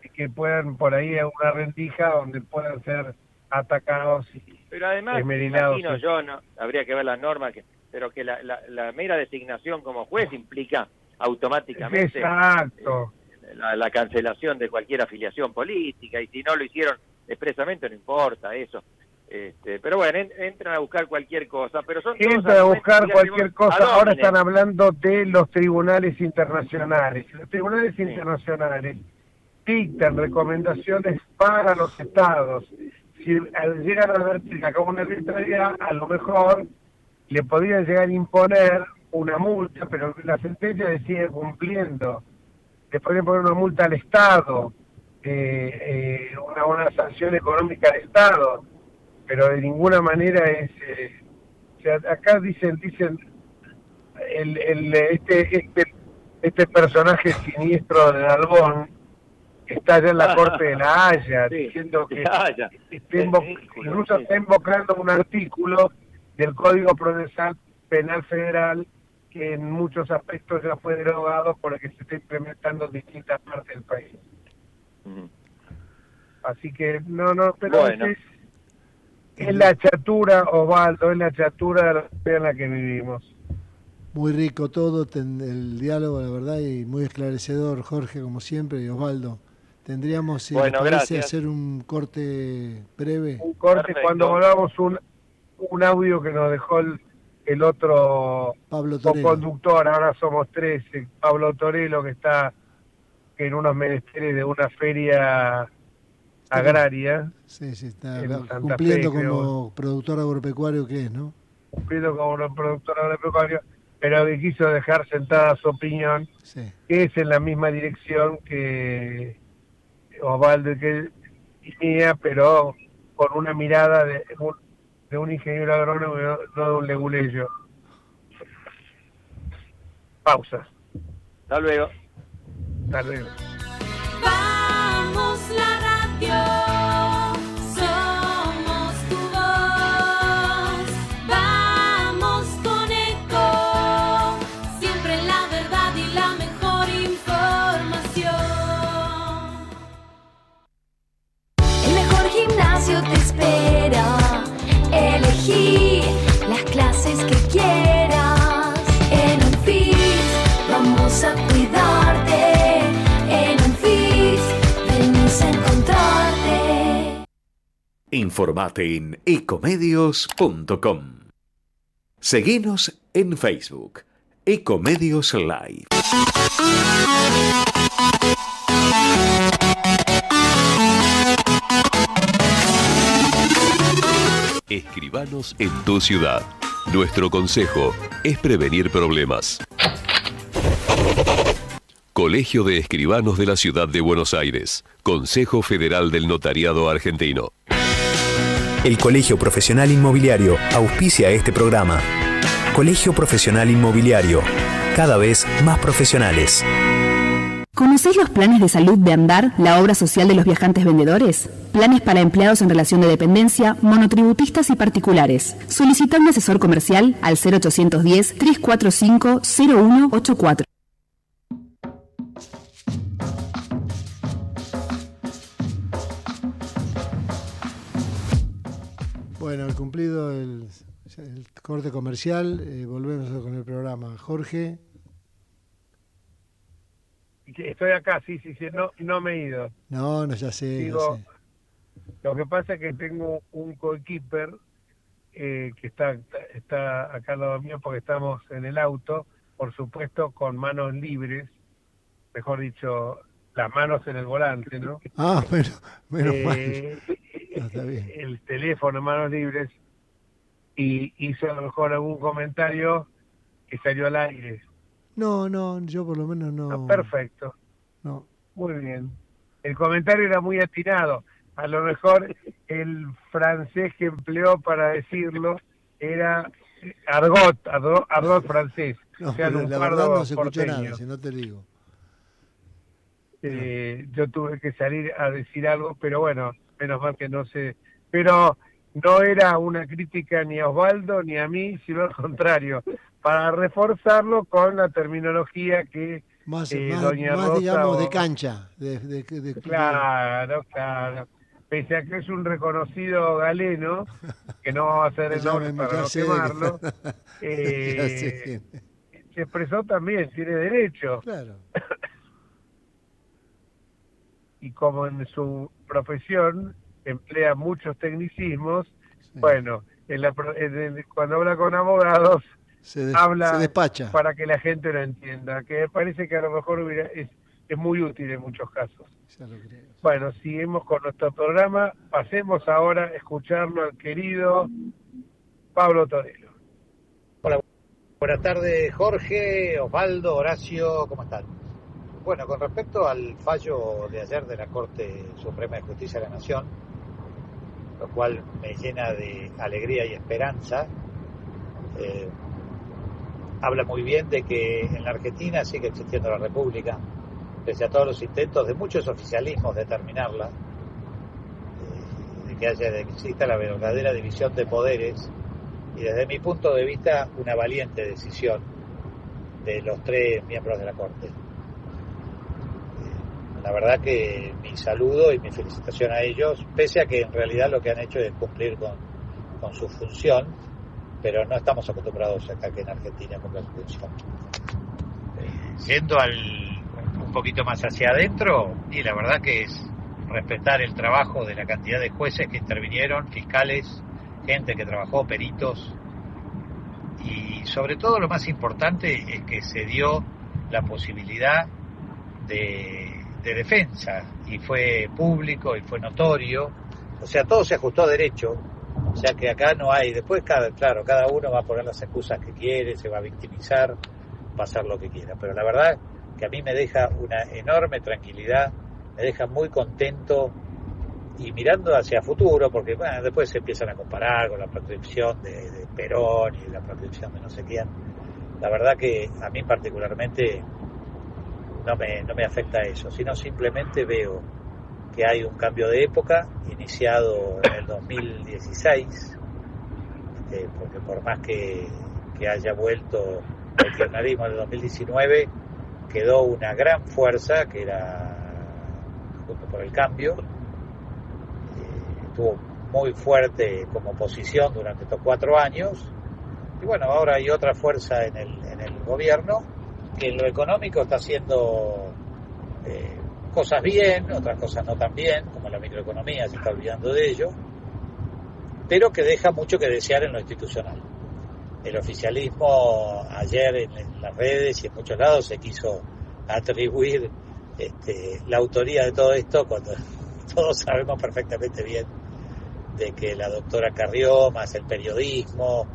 y que puedan por ahí a una rendija donde puedan ser atacados y pero además, esmerilados. imagino yo, no habría que ver las normas, pero que la mera designación como juez implica automáticamente exacto la cancelación de cualquier afiliación política, y si no lo hicieron expresamente no importa eso. Pero bueno, entran a buscar cualquier cosa, pero son entran a buscar cualquier cosa. Ahora están hablando de los tribunales internacionales. Los tribunales internacionales dictan recomendaciones para los estados. Si llegan a advertir que acaba una arbitrariedad, a lo mejor le podrían llegar a imponer una multa, pero la sentencia se sigue cumpliendo. Le podrían poner una multa al Estado, una sanción económica al Estado, pero de ninguna manera es... o sea, acá dicen este personaje siniestro de Nalbón está allá en la Corte de La Haya, diciendo que incluso está invocando un artículo del Código Procesal Penal Federal que en muchos aspectos ya fue derogado por el que se está implementando en distintas partes del país. Así que pero bueno, es la chatura, Osvaldo, es la chatura de la sociedad en la que vivimos. Muy rico todo, el diálogo, la verdad, y muy esclarecedor, Jorge, como siempre, y Osvaldo. Tendríamos, si les parece, hacer un corte breve. Un corte. Perfecto. Cuando volvamos un audio que nos dejó el otro conductor, ahora somos tres, Pablo Torello, que está en unos menesteres de una feria agraria. Sí, está cumpliendo como productor agropecuario que es, ¿no? Cumpliendo como productor agropecuario, pero que quiso dejar sentada su opinión, que es en la misma dirección que Osvaldo y mía, pero con una mirada de un ingeniero agrónomo, no de un leguleyo. Pausa. Hasta luego. Hasta luego. Vamos la radio, somos tu voz. Vamos con Eco, siempre la verdad y la mejor información. El mejor gimnasio te espera. Elegí las clases que quieras. En Unfit vamos a cuidarte. En Unfit venimos a encontrarte. Informate en ecomedios.com. Seguinos en Facebook, Ecomedios Live. Escribanos en tu ciudad. Nuestro consejo es prevenir problemas. Colegio de Escribanos de la Ciudad de Buenos Aires. Consejo Federal del Notariado Argentino. El Colegio Profesional Inmobiliario auspicia este programa. Colegio Profesional Inmobiliario, cada vez más profesionales. ¿Conocéis los planes de salud de Andar, la obra social de los viajantes vendedores? Planes para empleados en relación de dependencia, monotributistas y particulares. Solicita un asesor comercial al 0810-345-0184. Bueno, cumplido el corte comercial, volvemos con el programa. Jorge. Estoy acá, sí, no me he ido. No, ya sé, Digo, ya sé. Lo que pasa es que tengo un coequiper que está acá al lado mío porque estamos en el auto, por supuesto con manos libres, mejor dicho, las manos en el volante, ¿no? Ah, menos mal. No, está bien. El teléfono en manos libres, y hizo a lo mejor algún comentario que salió al aire. No, yo por lo menos no. Ah, perfecto. No. Muy bien. El comentario era muy atinado. A lo mejor el francés que empleó para decirlo era argot francés. No, O sea, pero la lunfardo verdad no se escuchó porteño. nada, si no te digo. Yo tuve que salir a decir algo, pero bueno, menos mal que no sé. Pero no era una crítica ni a Osvaldo ni a mí, sino al contrario, para reforzarlo con la terminología que doña Rosa, digamos, de cancha. Claro. Pese a que es un reconocido galeno, que no va a hacer el nombre para no quemarlo, se expresó también, tiene derecho. Claro. Y como en su profesión emplea muchos tecnicismos, Sí. Bueno, cuando habla con abogados, habla se despacha. para que la gente lo entienda, que me parece que a lo mejor es muy útil en muchos casos. Ya lo creo. Bueno, seguimos con nuestro programa. Pasemos ahora a escucharlo al querido Pablo Torello. Hola, buenas tardes, Jorge, Osvaldo, Horacio, ¿cómo están? Bueno, con respecto al fallo de ayer de la Corte Suprema de Justicia de la Nación, lo cual me llena de alegría y esperanza, habla muy bien de que en la Argentina sigue existiendo la República, pese a todos los intentos de muchos oficialismos de terminarla, de que exista la verdadera división de poderes, y desde mi punto de vista una valiente decisión de los 3 miembros de la Corte. La verdad que mi saludo y mi felicitación a ellos, pese a que en realidad lo que han hecho es cumplir con su función, pero no estamos acostumbrados acá que en Argentina cumpla su función. Yendo un poquito más hacia adentro, y la verdad que es respetar el trabajo de la cantidad de jueces que intervinieron, fiscales, gente que trabajó, peritos, y sobre todo lo más importante es que se dio la posibilidad de defensa, y fue público y fue notorio, o sea, todo se ajustó a derecho, o sea que acá no hay, después cada uno va a poner las excusas que quiere, se va a victimizar, va a hacer lo que quiera, pero la verdad que a mí me deja una enorme tranquilidad, me deja muy contento y mirando hacia futuro, porque bueno, después se empiezan a comparar con la proscripción de Perón y la proscripción de no sé quién. La verdad que a mí particularmente no me afecta eso, sino simplemente veo que hay un cambio de época iniciado en el 2016, porque por más que haya vuelto el kirchnerismo en el 2019, quedó una gran fuerza que era Juntos por el Cambio, estuvo muy fuerte como oposición durante estos 4 años, y bueno, ahora hay otra fuerza en el gobierno que en lo económico está haciendo cosas bien, otras cosas no tan bien, como la microeconomía, se está olvidando de ello, pero que deja mucho que desear en lo institucional. El oficialismo ayer en las redes y en muchos lados se quiso atribuir la autoría de todo esto, cuando todos sabemos perfectamente bien de que la doctora Carrió, más el periodismo,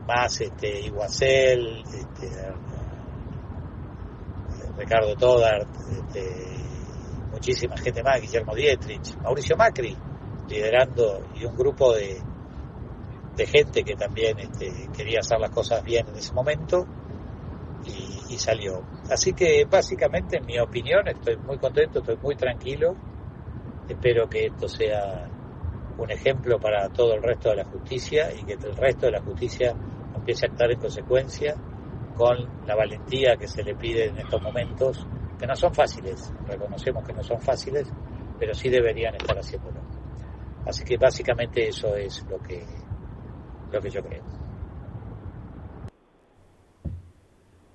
más Iguacel, Ricardo Todart, muchísima gente más, Guillermo Dietrich, Mauricio Macri, liderando, y un grupo de gente que también quería hacer las cosas bien en ese momento, y salió. Así que básicamente, en mi opinión, estoy muy contento, estoy muy tranquilo, espero que esto sea un ejemplo para todo el resto de la justicia, y que el resto de la justicia empiece a actuar en consecuencia con la valentía que se le pide en estos momentos, que no son fáciles, reconocemos que no son fáciles, pero sí deberían estar haciéndolo. Así que básicamente eso es lo que yo creo.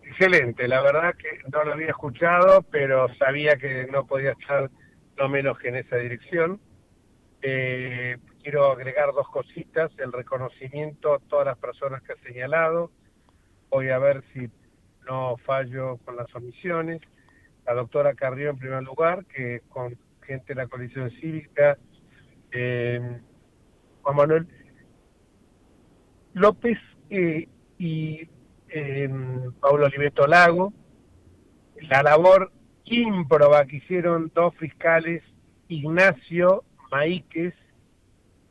Excelente, la verdad que no lo había escuchado, pero sabía que no podía estar no menos que en esa dirección. Quiero agregar 2 cositas: el reconocimiento a todas las personas que ha señalado. Voy a ver si no fallo con las omisiones. la doctora Carrió en primer lugar, que con gente de la coalición cívica, Juan Manuel López y Pablo Oliveto Lago, la labor ímproba que hicieron dos fiscales, Ignacio Maíquez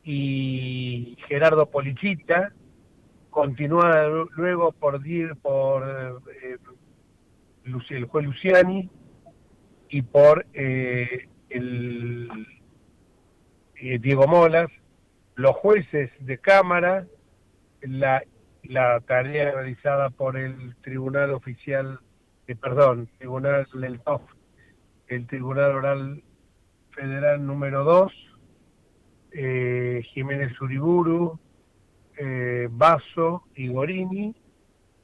y Gerardo Polichita, continuada luego por el juez Luciani y por Diego Molas, los jueces de Cámara, la tarea realizada por el Tribunal Oficial, Tribunal del TOF, el Tribunal Oral Federal número 2, Jiménez Uriburu, Basso y Gorini.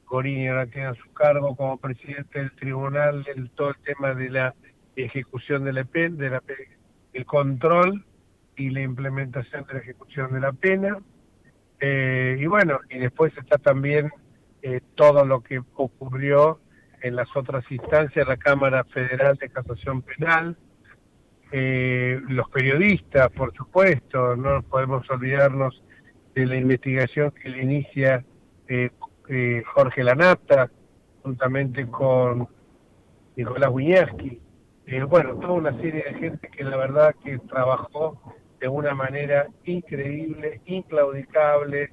Gorini ahora tiene a su cargo como presidente del tribunal todo el tema de la ejecución de la pena, el control y la implementación de la ejecución de la pena. Y bueno, y después está también todo lo que ocurrió en las otras instancias, la Cámara Federal de Casación Penal, los periodistas, por supuesto, no podemos olvidarnos de la investigación que le inicia Jorge Lanata, juntamente con Nicolás Wiñaski. Bueno, toda una serie de gente que la verdad que trabajó de una manera increíble, inclaudicable,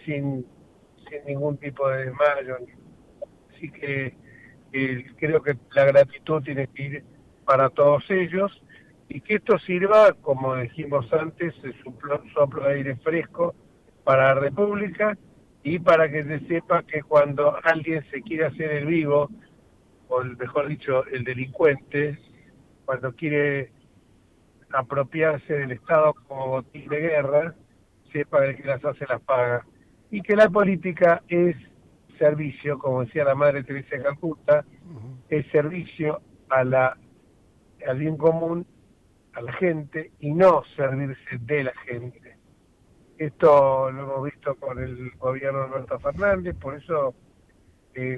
sin ningún tipo de desmayo. Así que creo que la gratitud tiene que ir para todos ellos y que esto sirva, como dijimos antes, es un soplo de aire fresco para la República y para que se sepa que cuando alguien se quiere hacer el vivo, o mejor dicho, el delincuente, cuando quiere apropiarse del Estado como botín de guerra, sepa que las hace las paga. Y que la política es servicio, como decía la Madre Teresa de Calcuta, es servicio al bien común, a la gente, y no servirse de la gente. Esto lo hemos visto con el gobierno de Alberto Fernández, por eso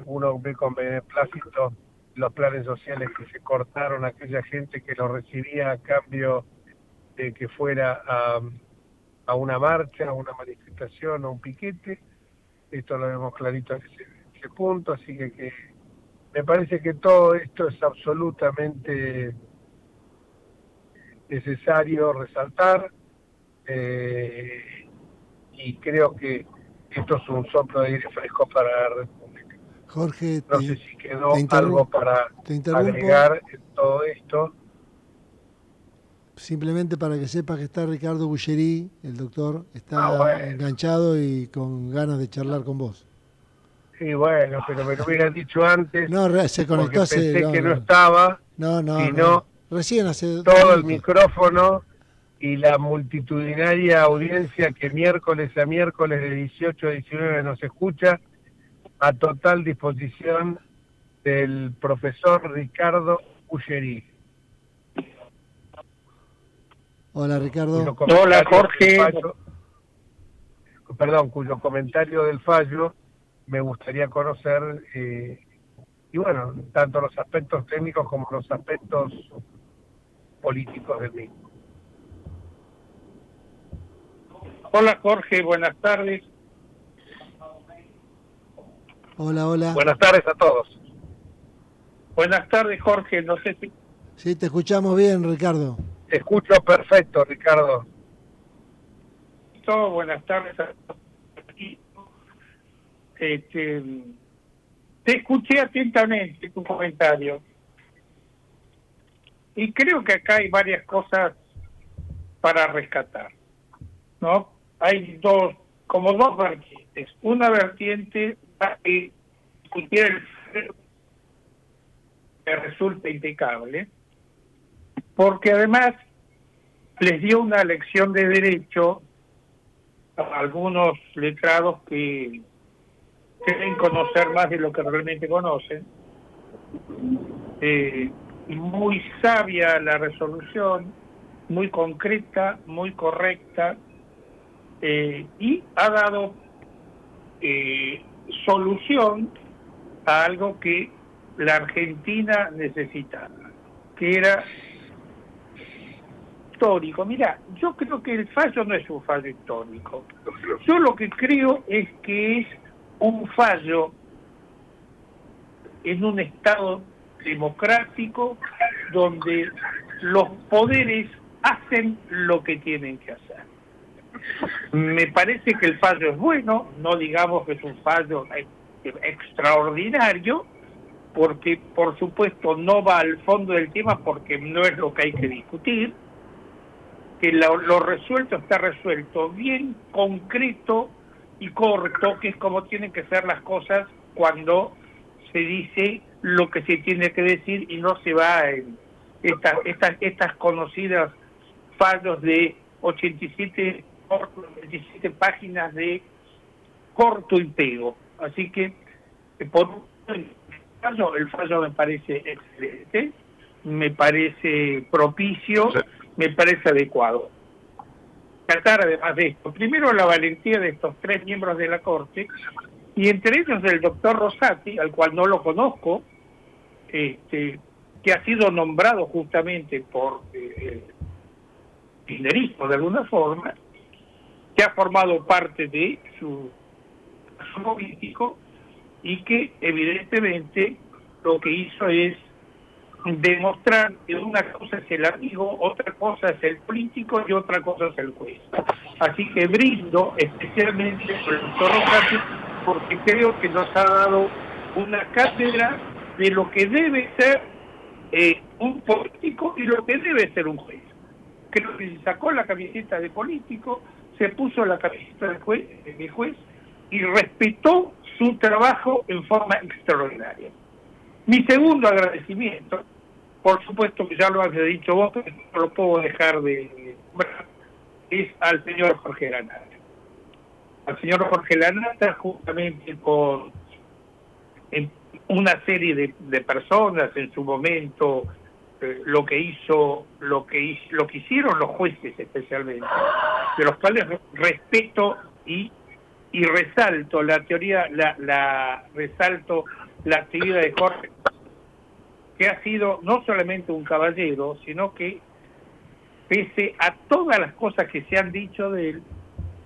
uno ve con beneplácito los planes sociales que se cortaron a aquella gente que lo recibía a cambio de que fuera a una marcha, a una manifestación, a un piquete. Esto lo vemos clarito en ese punto, así que me parece que todo esto es absolutamente necesario resaltar, y creo que esto es un soplo de aire fresco para la República. Jorge, no sé si quedó algo para agregar en todo esto. Simplemente para que sepas que está Ricardo Bullerí, el doctor, está enganchado y con ganas de charlar con vos. Sí, bueno, pero me lo hubieran dicho antes. No, se conectó hace... Pensé que no estaba. No. Recién hace todo el micrófono y la multitudinaria audiencia que miércoles a miércoles de 18 a 19 nos escucha, a total disposición del profesor Ricardo Bullerí. Hola, Ricardo. Hola, Jorge. Cuyo comentario del fallo me gustaría conocer, y bueno, tanto los aspectos técnicos como los aspectos políticos del mismo. Hola, Jorge, buenas tardes. Hola. Buenas tardes a todos. Buenas tardes, Jorge, no sé si... Sí, te escuchamos bien, Ricardo. Te escucho perfecto, Ricardo. Buenas tardes a todos. Te escuché atentamente tu comentario y creo que acá hay varias cosas para rescatar, ¿no? Hay dos vertientes. Una vertiente que resulta impecable, porque además les dio una lección de derecho a algunos letrados que quieren conocer más de lo que realmente conocen. Muy sabia la resolución, muy concreta, muy correcta, y ha dado solución a algo que la Argentina necesitaba, que era histórico. Mira, yo creo que el fallo no es un fallo histórico. Yo lo que creo es que es un fallo en un Estado democrático donde los poderes hacen lo que tienen que hacer. Me parece que el fallo es bueno, no digamos que es un fallo extraordinario, porque por supuesto no va al fondo del tema, porque no es lo que hay que discutir, que lo resuelto está resuelto, bien concreto y corto, que es como tienen que ser las cosas cuando se dice lo que se tiene que decir y no se va en estas conocidas fallos de 87 páginas de corto y pego. Así que el fallo me parece excelente, me parece propicio, me parece adecuado. Tratar además de esto, primero la valentía de estos 3 miembros de la Corte, y entre ellos del doctor Rosati, al cual no lo conozco, que ha sido nombrado justamente por kirchnerismo de alguna forma, que ha formado parte de su político y que evidentemente lo que hizo es demostrar que una cosa es el amigo, otra cosa es el político y otra cosa es el juez. Así que brindo especialmente por el doctor Rosati, porque creo que nos ha dado una cátedra de lo que debe ser un político y lo que debe ser un juez. Creo que se sacó la camiseta de político, se puso la camiseta de juez y respetó su trabajo en forma extraordinaria. Mi segundo agradecimiento, por supuesto que ya lo has dicho vos, pero no lo puedo dejar de nombrar, es al señor Jorge Lanata. Al señor Jorge Lanata, justamente con una serie de personas en su momento, lo que hicieron los jueces especialmente, de los cuales respeto y resalto la teoría, resalto la actividad de Jorge, que ha sido no solamente un caballero, sino que pese a todas las cosas que se han dicho de él,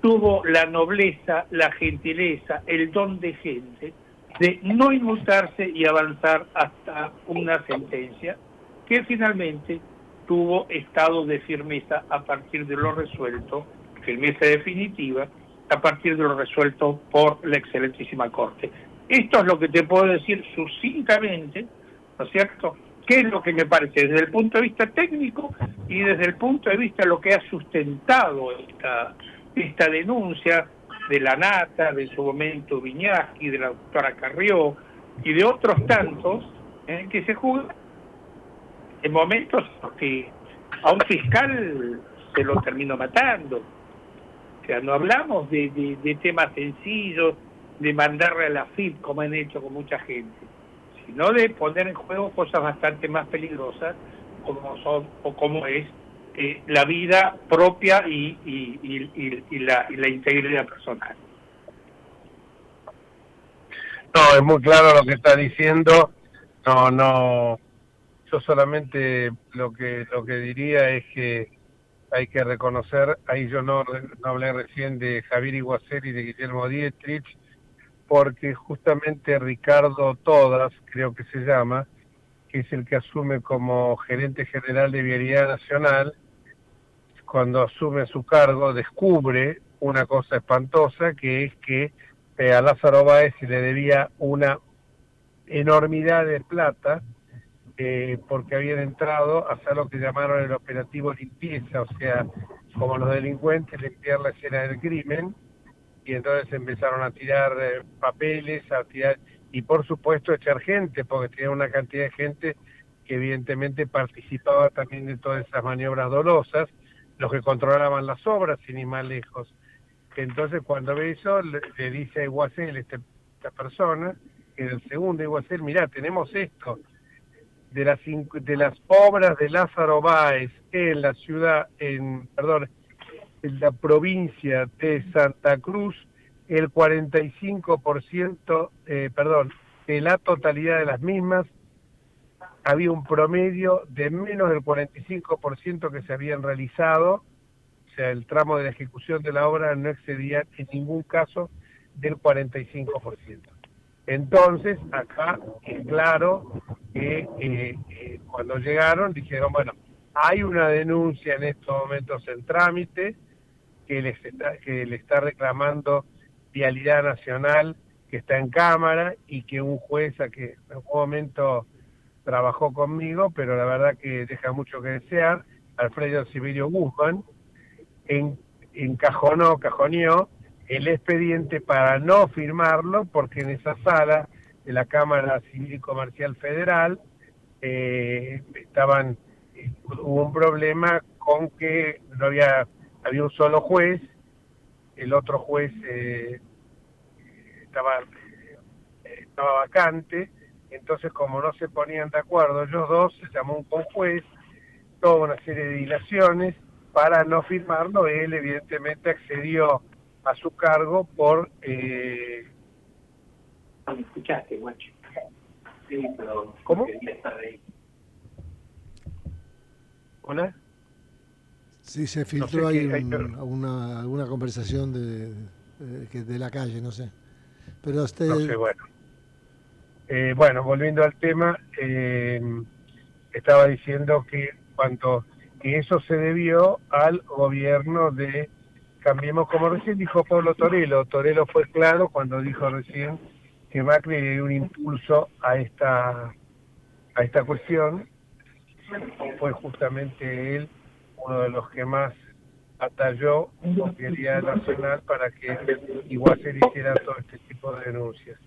tuvo la nobleza, la gentileza, el don de gente, de no inmutarse y avanzar hasta una sentencia que finalmente tuvo estado de firmeza a partir de lo resuelto, firmeza definitiva, a partir de lo resuelto por la excelentísima Corte. Esto es lo que te puedo decir sucintamente, ¿no es cierto?, qué es lo que me parece desde el punto de vista técnico y desde el punto de vista de lo que ha sustentado esta denuncia de Lanata, de su momento Viñaski, de la doctora Carrió y de otros tantos que se juegan en momentos que a un fiscal se lo terminó matando. O sea, no hablamos de temas sencillos, de mandarle a la FIP como han hecho con mucha gente, sino de poner en juego cosas bastante más peligrosas como es la vida propia y la integridad personal. No, es muy claro lo que está diciendo. No, yo solamente lo que diría es que hay que reconocer, ahí yo no hablé recién de Javier Iguacel y de Guillermo Dietrich, porque justamente Ricardo Todas, creo que se llama, que es el que asume como gerente general de Vialidad Nacional, cuando asume su cargo descubre una cosa espantosa, que es que a Lázaro Báez se le debía una enormidad de plata, porque habían entrado a hacer lo que llamaron el operativo limpieza, o sea, como los delincuentes, limpiar la escena del crimen, y entonces empezaron a tirar papeles, y por supuesto echar gente, porque tenía una cantidad de gente que evidentemente participaba también de todas esas maniobras dolosas, los que controlaban las obras, sin ir más lejos. Entonces cuando ve eso, le dice a Iguacel, esta persona, en el segundo Iguacel, mirá, tenemos esto, de las obras de Lázaro Báez en la ciudad, en la provincia de Santa Cruz, el 45%, de la totalidad de las mismas había un promedio de menos del 45% que se habían realizado, o sea, el tramo de la ejecución de la obra no excedía en ningún caso del 45%. Entonces, acá es claro que cuando llegaron dijeron, bueno, hay una denuncia en estos momentos en trámite que le está reclamando Vialidad Nacional, que está en Cámara, y que un juez que en algún momento trabajó conmigo, pero la verdad que deja mucho que desear, Alfredo Sibilio Guzmán, cajoneó el expediente para no firmarlo, porque en esa sala de la Cámara Civil y Comercial Federal hubo un problema con que no había un solo juez, el otro juez estaba vacante. Entonces, como no se ponían de acuerdo ellos dos, se llamó un conjuez, toda una serie de dilaciones para no firmarlo. Él evidentemente accedió a su cargo por... ¿Me escuchaste, guacho? Sí, pero... ¿Cómo? ¿Hola? Sí, se filtró no sé ahí alguna conversación de la calle, no sé. Pero usted... No sé, bueno. Bueno, volviendo al tema, estaba diciendo que eso se debió al gobierno de Cambiemos, como recién dijo Pablo Torello. Torello fue claro cuando dijo recién que Macri le dio un impulso a esta cuestión. Fue justamente él uno de los que más atalló con Vialidad Nacional para que Iguacel hiciera todo este tipo de denuncias.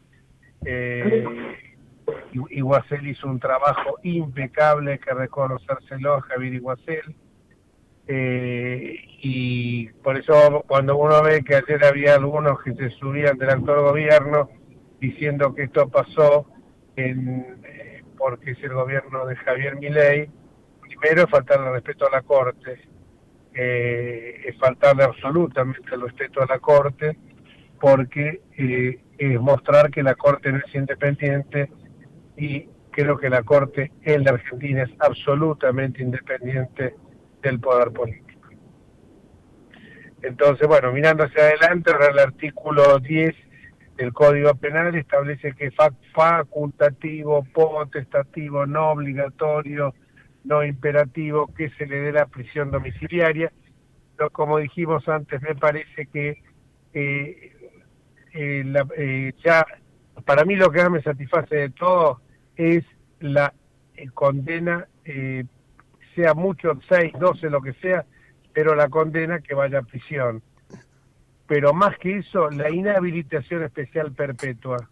Iguacel hizo un trabajo impecable, hay que reconocérselo a Javier Iguacel, y por eso cuando uno ve que ayer había algunos que se subían del actual gobierno diciendo que esto pasó porque es el gobierno de Javier Milei, primero es faltarle respeto a la Corte, es faltarle absolutamente el respeto a la Corte, porque es mostrar que la Corte no es independiente, y creo que la Corte en la Argentina es absolutamente independiente del poder político. Entonces, bueno, mirando hacia adelante, el artículo 10 del Código Penal establece que es facultativo, potestativo, no obligatorio, no imperativo, que se le dé la prisión domiciliaria. Pero como dijimos antes, me parece que ya, para mí lo que más me satisface de todo es la condena, sea mucho, 6, 12, lo que sea, pero la condena que vaya a prisión. Pero más que eso, la inhabilitación especial perpetua,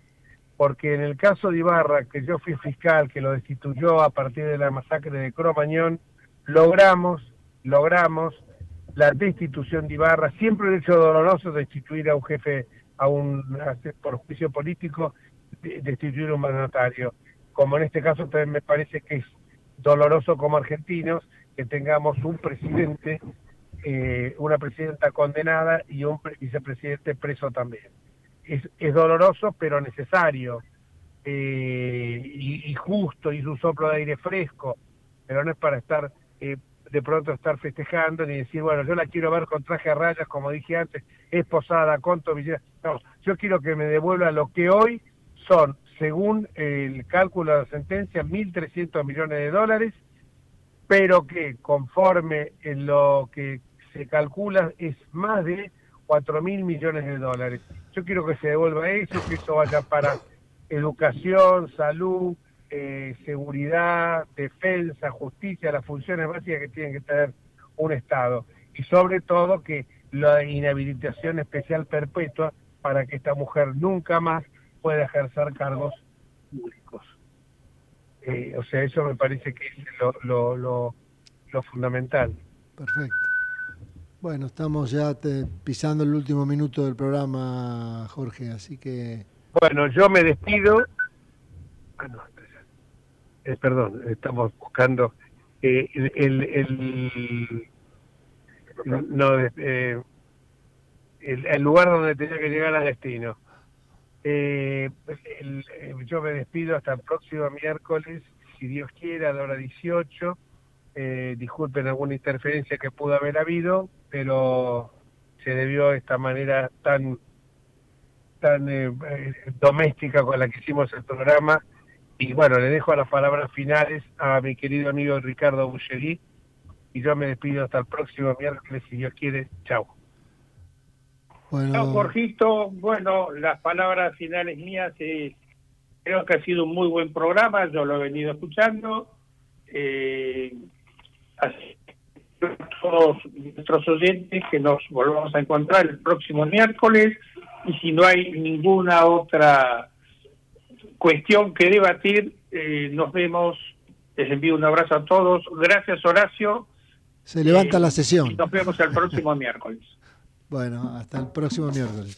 porque en el caso de Ibarra, que yo fui fiscal, que lo destituyó a partir de la masacre de Cromañón, logramos la destitución de Ibarra. Siempre un hecho doloroso destituir a un jefe, por juicio político, destituir a un mandatario. Como en este caso también me parece que es doloroso como argentinos que tengamos un presidente, una presidenta condenada y un vicepresidente preso también. Es doloroso pero necesario, y justo, y un soplo de aire fresco, pero no es para estar de pronto estar festejando ni decir, bueno, yo la quiero ver con traje a rayas, como dije antes, esposada con tobillera. No, yo quiero que me devuelva lo que hoy son, según el cálculo de la sentencia, 1.300 millones de dólares, pero que conforme en lo que se calcula es más de 4.000 millones de dólares. Yo quiero que se devuelva eso, que eso vaya para educación, salud, seguridad, defensa, justicia, las funciones básicas que tienen que tener un Estado. Y sobre todo que la inhabilitación especial perpetua para que esta mujer nunca más pueda ejercer cargos públicos. O sea, eso me parece que es lo fundamental. Perfecto. Bueno, estamos ya pisando el último minuto del programa, Jorge, así que... Bueno, yo me despido. Perdón, estamos buscando el lugar donde tenía que llegar a destino. yo me despido hasta el próximo miércoles, si Dios quiere, a la hora 18. Disculpen alguna interferencia que pudo haber habido, pero se debió a esta manera tan doméstica con la que hicimos el programa. Y bueno, le dejo las palabras finales a mi querido amigo Ricardo Bullerí, y yo me despido hasta el próximo miércoles, si Dios quiere. Chao. Bueno, Chao, Jorgito. Bueno, las palabras finales mías es, creo que ha sido un muy buen programa, yo lo he venido escuchando. Así todos nuestros oyentes que nos volvamos a encontrar el próximo miércoles, y si no hay ninguna otra cuestión que debatir, nos vemos. Les envío un abrazo a todos. Gracias, Horacio. se levanta la sesión. Y nos vemos el próximo miércoles. Bueno, hasta el próximo miércoles.